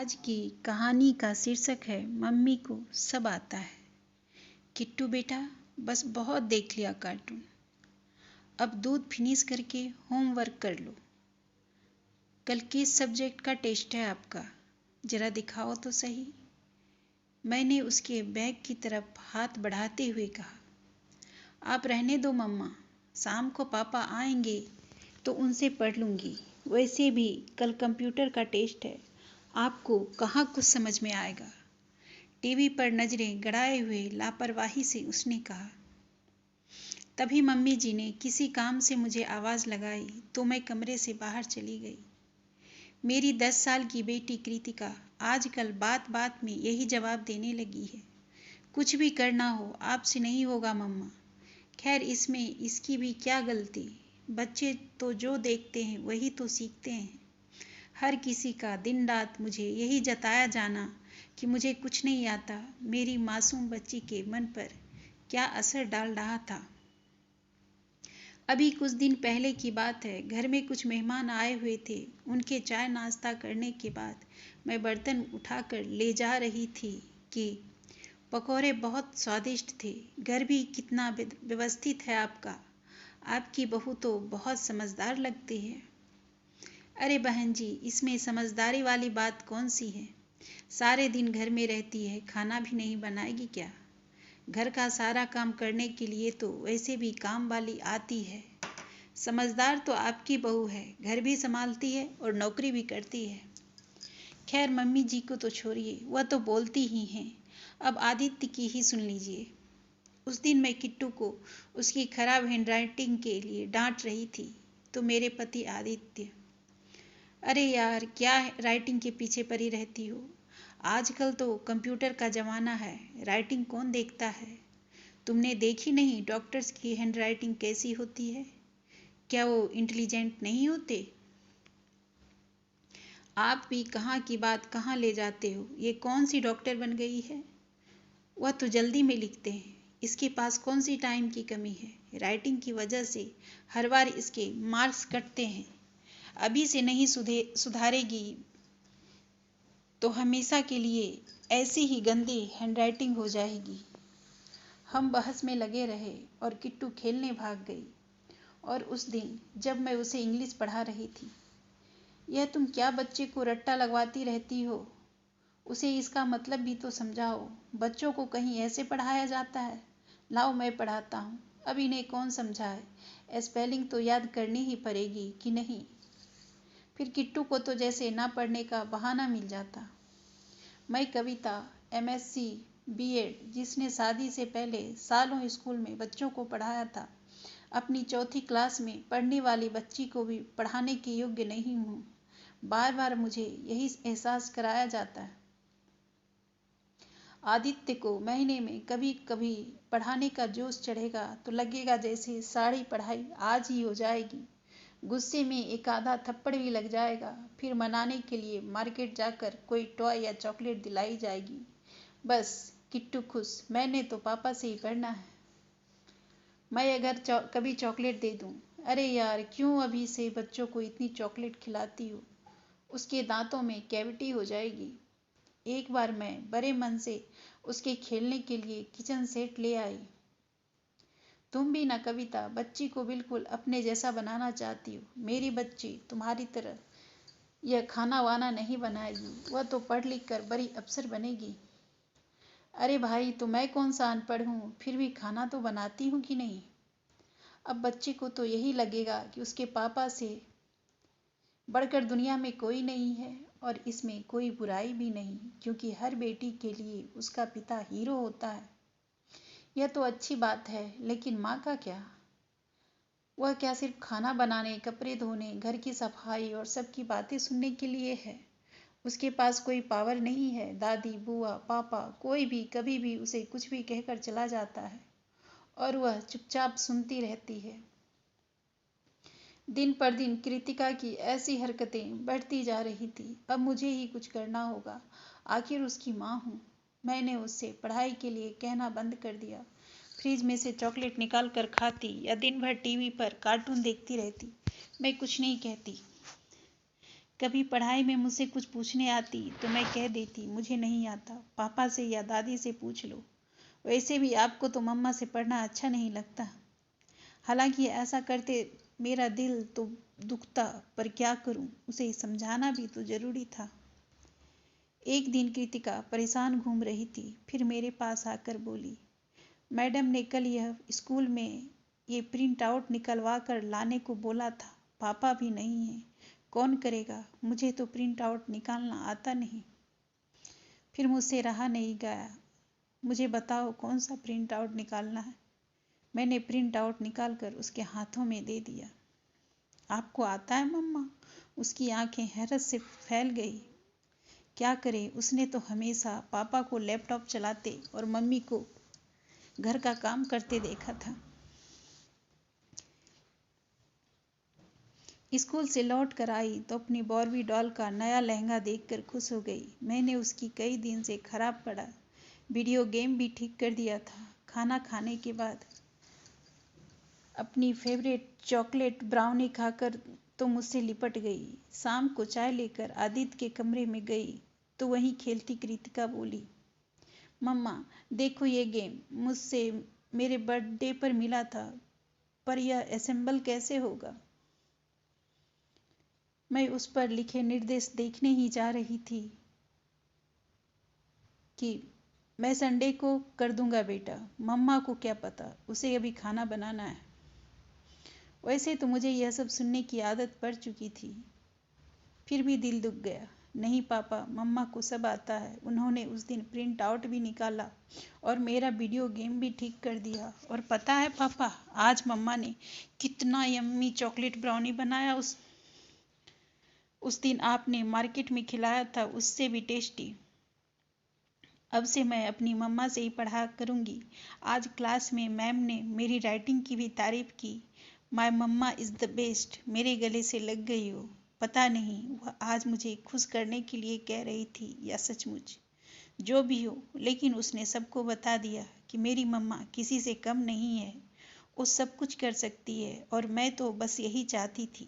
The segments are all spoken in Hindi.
आज की कहानी का शीर्षक है मम्मी को सब आता है। किट्टू बेटा, बस बहुत देख लिया कार्टून। अब दूध फिनिश करके होमवर्क कर लो। कल किस सब्जेक्ट का टेस्ट है आपका? जरा दिखाओ तो सही। मैंने उसके बैग की तरफ हाथ बढ़ाते हुए कहा, आप रहने दो मम्मा, शाम को पापा आएंगे तो उनसे पढ़ लूँगी। वैसे भी कल कंप्यूटर का टेस्ट है, आपको कहाँ कुछ समझ में आएगा। टीवी पर नजरें गड़ाए हुए लापरवाही से उसने कहा। तभी मम्मी जी ने किसी काम से मुझे आवाज़ लगाई तो मैं कमरे से बाहर चली गई। मेरी 10 साल की बेटी कृतिका आजकल बात बात में यही जवाब देने लगी है, कुछ भी करना हो आपसे नहीं होगा मम्मा। खैर, इसमें इसकी भी क्या गलती, बच्चे तो जो देखते हैं वही तो सीखते हैं। हर किसी का दिन रात मुझे यही जताया जाना कि मुझे कुछ नहीं आता मेरी मासूम बच्ची के मन पर क्या असर डाल रहा था। अभी कुछ दिन पहले की बात है, घर में कुछ मेहमान आए हुए थे। उनके चाय नाश्ता करने के बाद मैं बर्तन उठाकर ले जा रही थी कि पकौड़े बहुत स्वादिष्ट थे। घर भी कितना व्यवस्थित है आपका। आपकी बहू तो बहुत समझदार लगती है। अरे बहन जी, इसमें समझदारी वाली बात कौन सी है? सारे दिन घर में रहती है, खाना भी नहीं बनाएगी क्या? घर का सारा काम करने के लिए तो वैसे भी काम वाली आती है। समझदार तो आपकी बहू है, घर भी संभालती है और नौकरी भी करती है। खैर, मम्मी जी को तो छोड़िए, वह तो बोलती ही हैं। अब आदित्य की ही सुन लीजिए। उस दिन मैं किट्टू को उसकी खराब हैंडराइटिंग के लिए डांट रही थी तो मेरे पति आदित्य, अरे यार, क्या राइटिंग के पीछे पड़ी रहती हो? आजकल तो कंप्यूटर का ज़माना है, राइटिंग कौन देखता है? तुमने देखी नहीं डॉक्टर्स की हैंडराइटिंग कैसी होती है? क्या वो इंटेलिजेंट नहीं होते? आप भी कहाँ की बात कहाँ ले जाते हो? ये कौन सी डॉक्टर बन गई है? वह तो जल्दी में लिखते हैं, इसके पास कौन सी टाइम की कमी है? राइटिंग की वजह से हर बार इसके मार्क्स कटते हैं। अभी से नहीं सुधारेगी तो हमेशा के लिए ऐसी ही गंदी हैंडराइटिंग हो जाएगी। हम बहस में लगे रहे और किट्टू खेलने भाग गई। और उस दिन जब मैं उसे इंग्लिश पढ़ा रही थी, यह तुम क्या बच्चे को रट्टा लगवाती रहती हो? उसे इसका मतलब भी तो समझाओ। बच्चों को कहीं ऐसे पढ़ाया जाता है? लाओ मैं पढ़ाता हूँ। अब इन्हें कौन समझाए? स्पेलिंग तो याद करनी ही पड़ेगी कि नहीं? फिर किट्टू को तो जैसे ना पढ़ने का बहाना मिल जाता। मैं कविता MSc B.Ed, जिसने शादी से पहले सालों स्कूल में बच्चों को पढ़ाया था, अपनी चौथी क्लास में पढ़ने वाली बच्ची को भी पढ़ाने के योग्य नहीं हूँ। बार बार मुझे यही एहसास कराया जाता है। आदित्य को महीने में कभी कभी पढ़ाने का जोश चढ़ेगा तो लगेगा जैसे सारी पढ़ाई आज ही हो जाएगी। गुस्से में एक आधा थप्पड़ भी लग जाएगा। फिर मनाने के लिए मार्केट जाकर कोई टॉय या चॉकलेट दिलाई जाएगी। बस किट्टू खुश, मैंने तो पापा से ही पढ़ना है। मैं अगर कभी चॉकलेट दे दूं, अरे यार, क्यों अभी से बच्चों को इतनी चॉकलेट खिलाती हो? उसके दांतों में कैविटी हो जाएगी। एक बार मैं बड़े मन से उसके खेलने के लिए किचन सेट ले आई। तुम भी ना कविता, बच्ची को बिल्कुल अपने जैसा बनाना चाहती हो। मेरी बच्ची तुम्हारी तरह यह खाना वाना नहीं बनाएगी, वह तो पढ़ लिख कर बड़ी अफसर बनेगी। अरे भाई, तो मैं कौन सा अनपढ़ हूँ, फिर भी खाना तो बनाती हूँ कि नहीं? अब बच्चे को तो यही लगेगा कि उसके पापा से बढ़कर दुनिया में कोई नहीं है। और इसमें कोई बुराई भी नहीं, क्योंकि हर बेटी के लिए उसका पिता हीरो होता है। यह तो अच्छी बात है, लेकिन माँ का क्या? वह क्या सिर्फ खाना बनाने, कपड़े धोने, घर की सफाई और सबकी बातें सुनने के लिए है? उसके पास कोई पावर नहीं है। दादी, बुआ, पापा कोई भी कभी भी उसे कुछ भी कहकर चला जाता है और वह चुपचाप सुनती रहती है। दिन पर दिन कृतिका की ऐसी हरकतें बढ़ती जा रही थी। अब मुझे ही कुछ करना होगा, आखिर उसकी माँ हूँ। मैंने उससे पढ़ाई के लिए कहना बंद कर दिया। फ्रिज में से चॉकलेट निकाल कर खाती या दिन भर टीवी पर कार्टून देखती रहती। मैं कुछ नहीं कहती। कभी पढ़ाई में मुझसे कुछ पूछने आती तो मैं कह देती मुझे नहीं आता, पापा से या दादी से पूछ लो। वैसे भी आपको तो मम्मा से पढ़ना अच्छा नहीं लगता। हालांकि ऐसा करते मेरा दिल तो दुखता, पर क्या करूं, उसे समझाना भी तो जरूरी था। एक दिन कृतिका परेशान घूम रही थी, फिर मेरे पास आकर बोली, मैडम ने कल यह स्कूल में ये प्रिंट आउट निकलवा कर लाने को बोला था। पापा भी नहीं है, कौन करेगा, मुझे तो प्रिंट आउट निकालना आता नहीं। फिर मुझसे रहा नहीं गया, मुझे बताओ कौन सा प्रिंट आउट निकालना है। मैंने प्रिंट आउट निकाल कर उसके हाथों में दे दिया। आपको आता है मम्मा? उसकी आंखें हैरत से फैल गई। क्या करे, उसने तो हमेशा पापा को लैपटॉप चलाते और मम्मी को घर का काम करते देखा था। स्कूल से लौट कर आई तो अपनी बॉर्बी डॉल का नया लहंगा देखकर खुश हो गई। मैंने उसकी कई दिन से खराब पड़ा वीडियो गेम भी ठीक कर दिया था। खाना खाने के बाद अपनी फेवरेट चॉकलेट ब्राउनी खाकर तो मुझसे लिपट गई। शाम को चाय लेकर आदित्य के कमरे में गई तो वहीं खेलती कृतिका बोली, मम्मा देखो ये गेम मुझसे मेरे बर्थडे पर मिला था, पर यह असेंबल कैसे होगा। मैं उस पर लिखे निर्देश देखने ही जा रही थी कि मैं संडे को कर दूंगा बेटा, मम्मा को क्या पता, उसे अभी खाना बनाना है। वैसे तो मुझे यह सब सुनने की आदत पड़ चुकी थी, फिर भी दिल दुख गया। नहीं पापा, मम्मा को सब आता है। उन्होंने उस दिन प्रिंट आउट भी निकाला और मेरा वीडियो गेम भी ठीक कर दिया। और पता है पापा, आज मम्मा ने कितना यम्मी चॉकलेट ब्राउनी बनाया। उस दिन आपने मार्केट में खिलाया था, उससे भी टेस्टी। अब से मैं अपनी मम्मा से ही पढ़ा करूंगी। आज क्लास में मैम ने मेरी राइटिंग की भी तारीफ की। My mama is the best. मेरे गले से लग गई हो। पता नहीं वह आज मुझे खुश करने के लिए कह रही थी या सचमुच। जो भी हो, लेकिन उसने सबको बता दिया कि मेरी मम्मा किसी से कम नहीं है। वो सब कुछ कर सकती है और मैं तो बस यही चाहती थी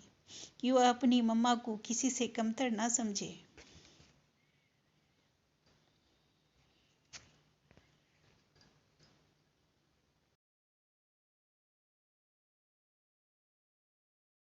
कि वह अपनी मम्मा को किसी से कमतर ना समझे।